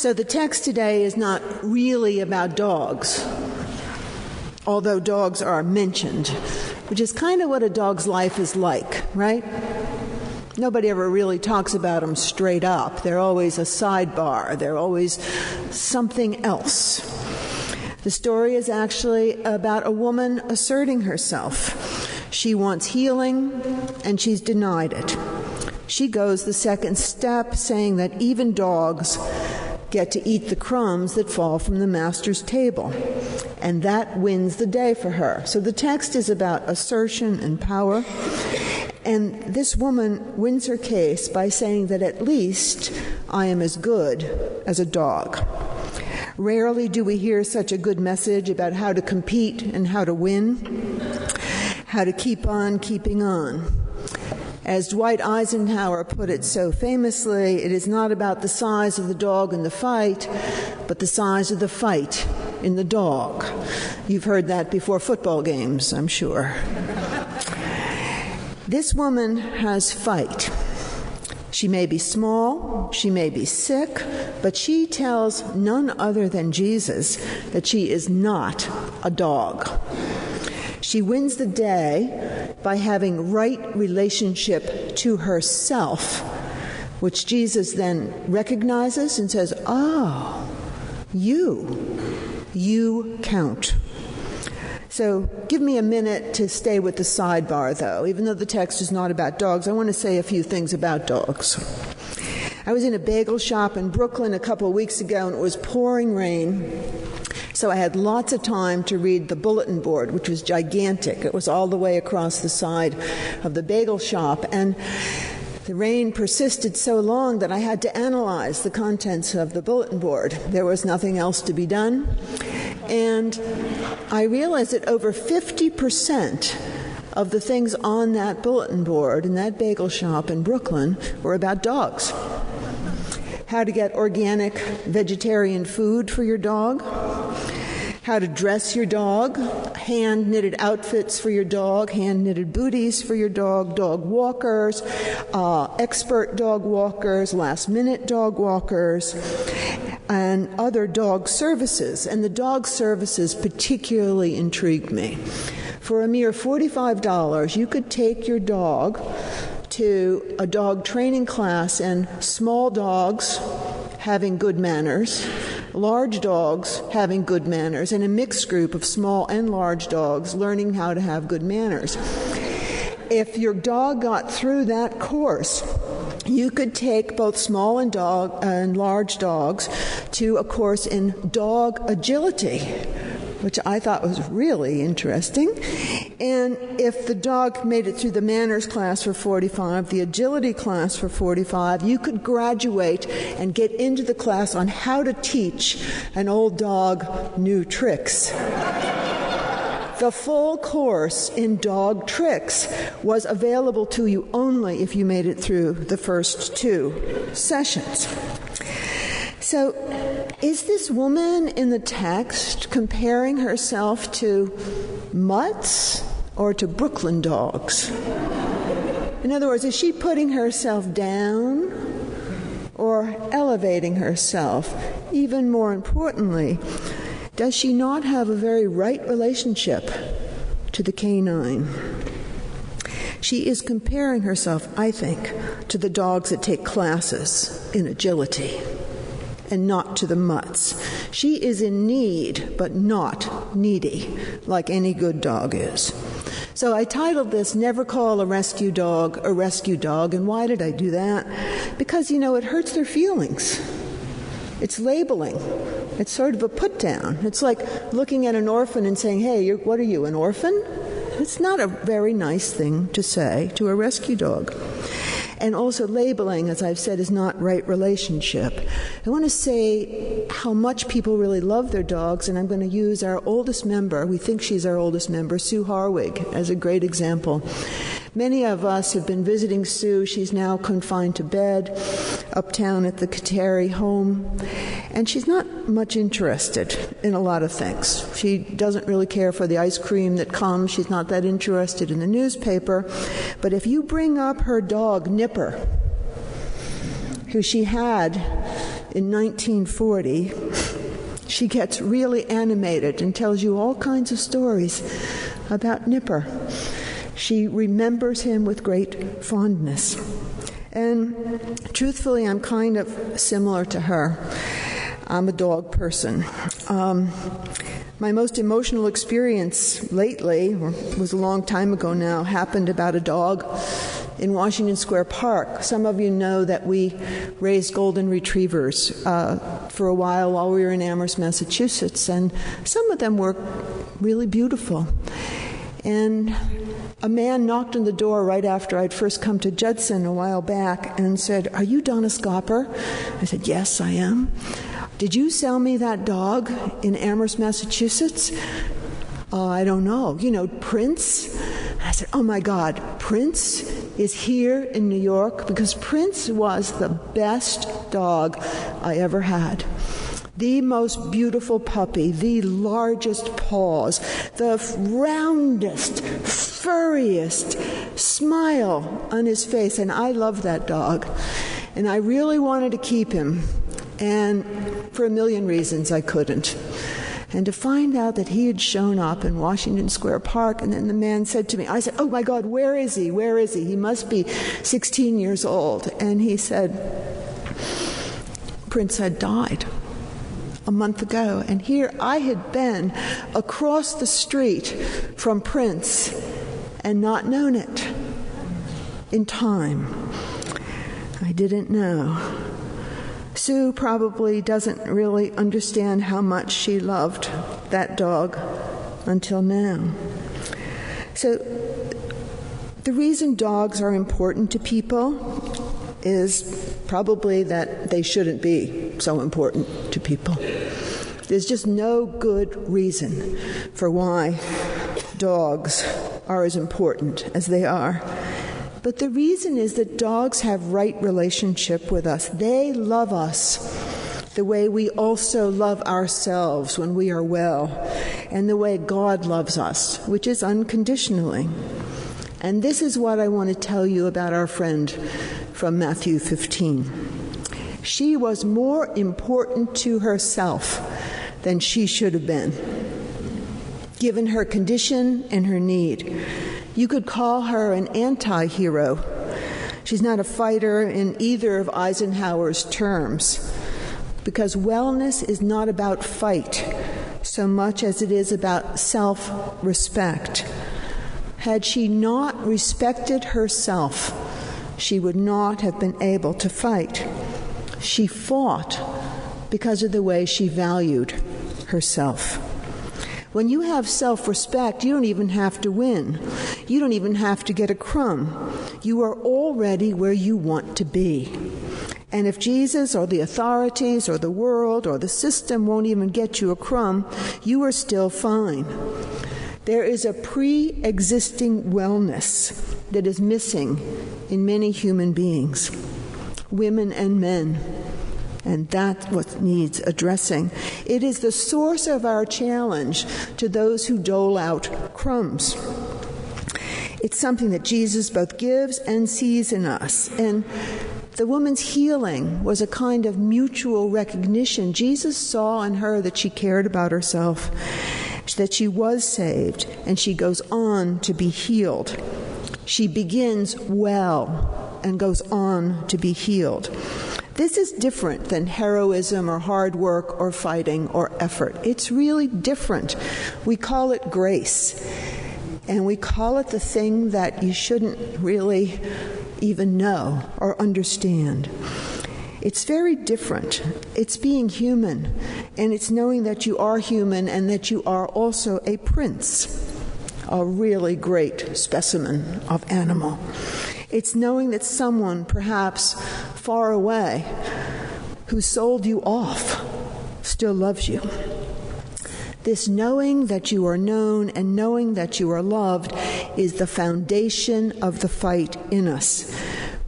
So the text today is not really about dogs, although dogs are mentioned, which is kind of what a dog's life is like, right? Nobody ever really talks about them straight up. They're always a sidebar. They're always something else. The story is actually about a woman asserting herself. She wants healing, and she's denied it. She goes the second step, saying that even dogs get to eat the crumbs that fall from the master's table. And that wins the day for her. So the text is about assertion and power. And this woman wins her case by saying that at least I am as good as a dog. Rarely do we hear such a good message about how to compete and how to win, how to keep on keeping on. As Dwight Eisenhower put it so famously, it is not about the size of the dog in the fight, but the size of the fight in the dog. You've heard that before football games, I'm sure. This woman has fight. She may be small, she may be sick, but she tells none other than Jesus that she is not a dog. She wins the day by having right relationship to herself, which Jesus then recognizes and says, "Oh, you count." So give me a minute to stay with the sidebar, though. Even though the text is not about dogs, I want to say a few things about dogs. I was in a bagel shop in Brooklyn a couple of weeks ago, and it was pouring rain. So I had lots of time to read the bulletin board, which was gigantic. It was all the way across the side of the bagel shop. And the rain persisted so long that I had to analyze the contents of the bulletin board. There was nothing else to be done. And I realized that over 50% of the things on that bulletin board in that bagel shop in Brooklyn were about dogs. How to get organic vegetarian food for your dog, how to dress your dog, hand-knitted outfits for your dog, hand-knitted booties for your dog, dog walkers, expert dog walkers, last-minute dog walkers, and other dog services. And the dog services particularly intrigued me. For a mere $45, you could take your dog to a dog training class in small dogs having good manners, large dogs having good manners, and a mixed group of small and large dogs learning how to have good manners. If your dog got through that course, you could take both small and large dogs to a course in dog agility, which I thought was really interesting. And if the dog made it through the manners class for $45, the agility class for $45, you could graduate and get into the class on how to teach an old dog new tricks. The full course in dog tricks was available to you only if you made it through the first 2 sessions. So, is this woman in the text comparing herself to mutts or to Brooklyn dogs? In other words, is she putting herself down or elevating herself? Even more importantly, does she not have a very right relationship to the canine? She is comparing herself, I think, to the dogs that take classes in agility, and not to the mutts. She is in need, but not needy, like any good dog is. So I titled this, Never Call a Rescue Dog a Rescue Dog. And why did I do that? Because, it hurts their feelings. It's labeling. It's sort of a put-down. It's like looking at an orphan and saying, hey, what are you, an orphan? It's not a very nice thing to say to a rescue dog. And also labeling, as I've said, is not right relationship. I want to say how much people really love their dogs, and I'm going to use our oldest member, we think she's our oldest member, Sue Harwig, as a great example. Many of us have been visiting Sue. She's now confined to bed uptown at the Kateri home, and she's not much interested in a lot of things. She doesn't really care for the ice cream that comes. She's not that interested in the newspaper. But if you bring up her dog, Nipper, who she had in 1940, she gets really animated and tells you all kinds of stories about Nipper. She remembers him with great fondness. And truthfully, I'm kind of similar to her. I'm a dog person. My most emotional experience lately, or was a long time ago now, happened about a dog in Washington Square Park. Some of you know that we raised golden retrievers for a while we were in Amherst, Massachusetts, and some of them were really beautiful. And a man knocked on the door right after I'd first come to Judson a while back and said, "Are you Donna Schaper?" I said, "Yes, I am." "Did you sell me that dog in Amherst, Massachusetts?" "I don't know. You know, Prince?" I said, "Oh my God, Prince is here in New York?" Because Prince was the best dog I ever had. The most beautiful puppy, the largest paws, the roundest, furriest smile on his face. And I loved that dog. And I really wanted to keep him. And for a million reasons, I couldn't. And to find out that he had shown up in Washington Square Park, and then the man said to me, I said, "Oh my God, where is he? Where is he? He must be 16 years old." And he said, "Prince had died a month ago." And here I had been across the street from Prince and not known it in time. I didn't know. Sue probably doesn't really understand how much she loved that dog until now. So the reason dogs are important to people is probably that they shouldn't be so important to people. There's just no good reason for why dogs are as important as they are. But the reason is that dogs have right relationship with us. They love us the way we also love ourselves when we are well, and the way God loves us, which is unconditionally. And this is what I want to tell you about our friend from Matthew 15. She was more important to herself than she should have been, given her condition and her need. You could call her an anti-hero. She's not a fighter in either of Eisenhower's terms, because wellness is not about fight so much as it is about self-respect. Had she not respected herself, she would not have been able to fight. She fought because of the way she valued herself. When you have self-respect, you don't even have to win. You don't even have to get a crumb. You are already where you want to be. And if Jesus or the authorities or the world or the system won't even get you a crumb, you are still fine. There is a pre-existing wellness that is missing in many human beings, women and men. And that's what needs addressing. It is the source of our challenge to those who dole out crumbs. It's something that Jesus both gives and sees in us. And the woman's healing was a kind of mutual recognition. Jesus saw in her that she cared about herself, that she was saved, and she goes on to be healed. She begins well and goes on to be healed. This is different than heroism or hard work or fighting or effort. It's really different. We call it grace. And we call it the thing that you shouldn't really even know or understand. It's very different. It's being human. And it's knowing that you are human and that you are also a prince, a really great specimen of animal. It's knowing that someone, perhaps far away, who sold you off, still loves you. This knowing that you are known and knowing that you are loved is the foundation of the fight in us.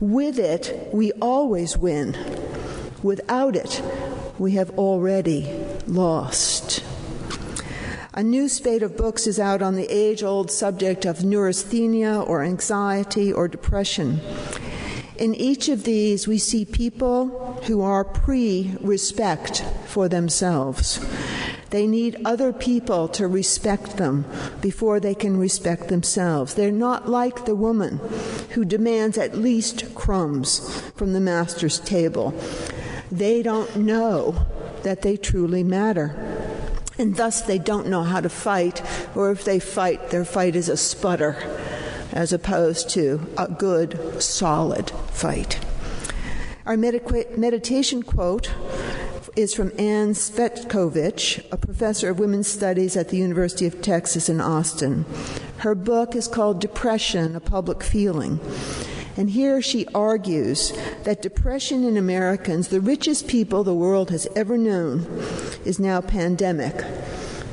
With it, we always win. Without it, we have already lost. A new spate of books is out on the age-old subject of neurasthenia or anxiety or depression. In each of these, we see people who are pre-respect for themselves. They need other people to respect them before they can respect themselves. They're not like the woman who demands at least crumbs from the master's table. They don't know that they truly matter. And thus they don't know how to fight, or if they fight, their fight is a sputter as opposed to a good, solid fight. Our meditation quote is from Ann Svetkovich, a professor of women's studies at the University of Texas in Austin. Her book is called Depression, a Public Feeling. And here she argues that depression in Americans, the richest people the world has ever known, is now pandemic.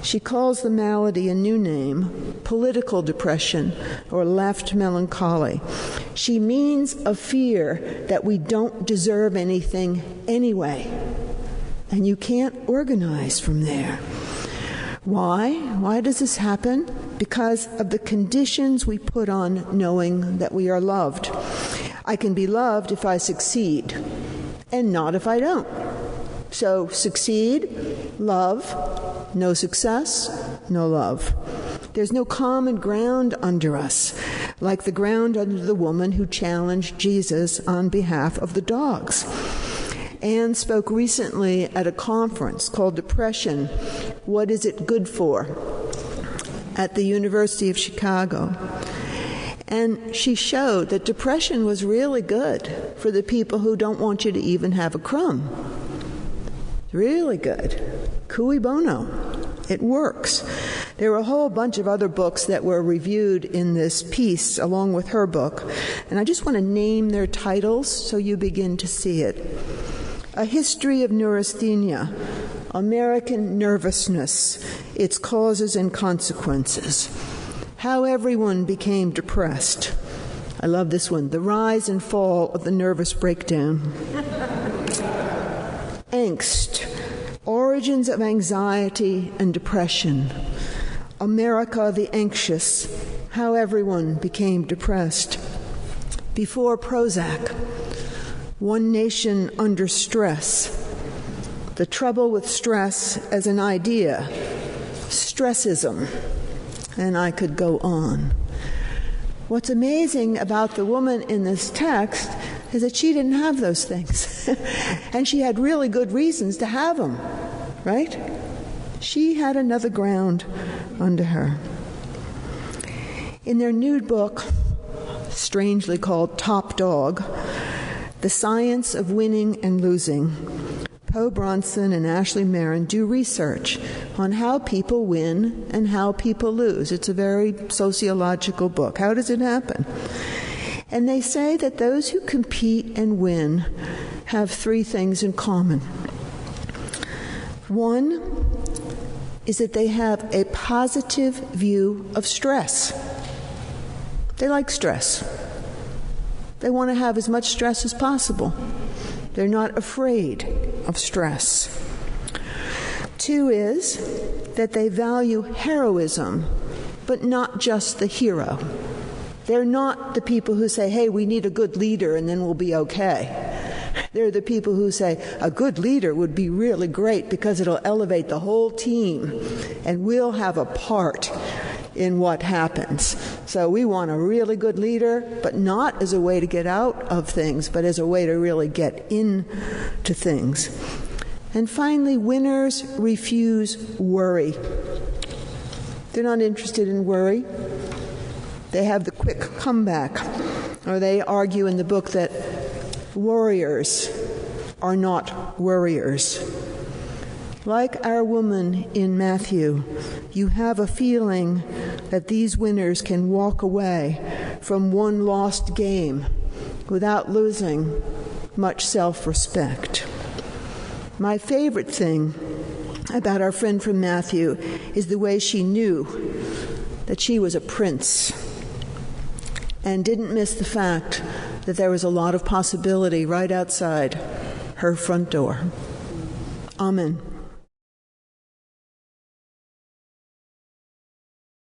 She calls the malady a new name, political depression, or left melancholy. She means a fear that we don't deserve anything anyway. And you can't organize from there. Why? Why does this happen? Because of the conditions we put on knowing that we are loved. I can be loved if I succeed, and not if I don't. So succeed, love, no success, no love. There's no common ground under us, like the ground under the woman who challenged Jesus on behalf of the dogs. Anne spoke recently at a conference called Depression, What Is It Good For? At the University of Chicago. And she showed that depression was really good for the people who don't want you to even have a crumb. Really good. Cui bono. It works. There were a whole bunch of other books that were reviewed in this piece along with her book, and I just want to name their titles so you begin to see it. A History of Neurasthenia, American Nervousness, Its Causes and Consequences, How Everyone Became Depressed. I love this one, The Rise and Fall of the Nervous Breakdown. Angst, Origins of Anxiety and Depression, America the Anxious, How Everyone Became Depressed. Before Prozac, One Nation Under Stress, The Trouble with Stress as an Idea, Stressism, and I could go on. What's amazing about the woman in this text is that she didn't have those things. And she had really good reasons to have them, right? She had another ground under her. In their new book, strangely called Top Dog, The Science of Winning and Losing, Poe Bronson and Ashley Marin do research on how people win and how people lose. It's a very sociological book. How does it happen? And they say that those who compete and win have three things in common. One is that they have a positive view of stress. They like stress. They want to have as much stress as possible. They're not afraid of stress. Two is that they value heroism, but not just the hero. They're not the people who say, hey, we need a good leader and then we'll be okay. They're the people who say, a good leader would be really great because it'll elevate the whole team and we'll have a part in what happens. So we want a really good leader, but not as a way to get out of things, but as a way to really get into things. And finally, winners refuse worry. They're not interested in worry. They have the quick comeback. Or they argue in the book that warriors are not worriers. Like our woman in Matthew, you have a feeling that these winners can walk away from one lost game without losing much self-respect. My favorite thing about our friend from Matthew is the way she knew that she was a prince and didn't miss the fact that there was a lot of possibility right outside her front door. Amen.